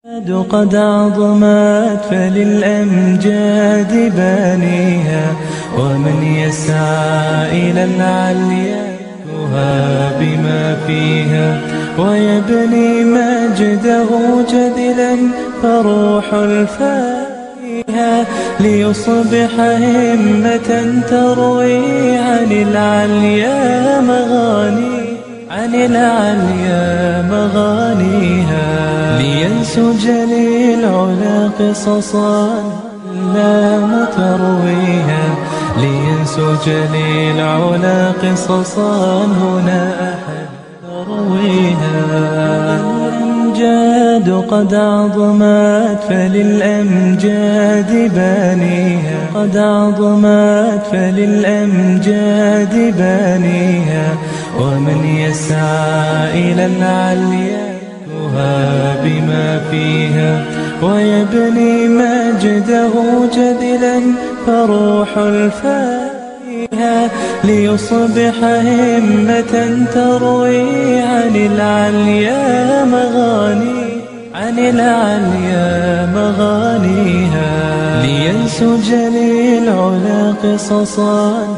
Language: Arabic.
قد عظمت فللأمجاد بانيها، ومن يسعى إلى العليا يكفها بما فيها، ويبني مجده جدلا فروح الفاتحة ليصبح همة تروي عن العليا مغانيها، لينسج للعلا قصصا لا مترويها، لينسج للعلا قصصا هنا أحد ترويها. الأمجاد قد عظمت فللأمجاد بانيها، قد عظمت فللأمجاد بانيها، ومن يسعى إلى العليا يكفها بما فيها، ويبني مجده جدلا فروح الفاتحة ليصبح همة تروي عن العليا مغانيها، لينسج للعلا قصصا